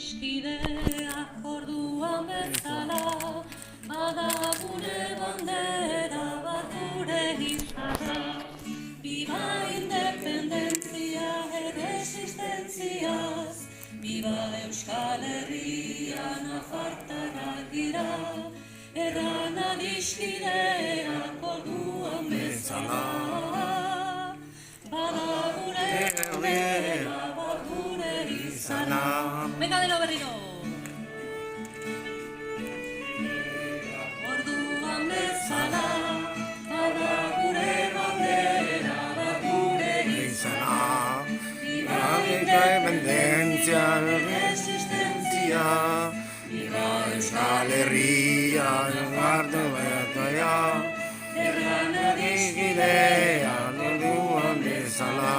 adiskideak orduan bezala, bada gure bandera bat gure izarra. Viva independentzia erresistentziaz, viva Euskal Herria nafartarrak gira, erran adiskideak orduan bezala. Bada gure bandera bat gure izarra. Venga de lo berriro. Orduan bezala, bada gure bandera bat gure izarra. Viva independentzia erresistentziaz, viva Euskal Herria nafartarrak, erran adiskideak orduan bezala.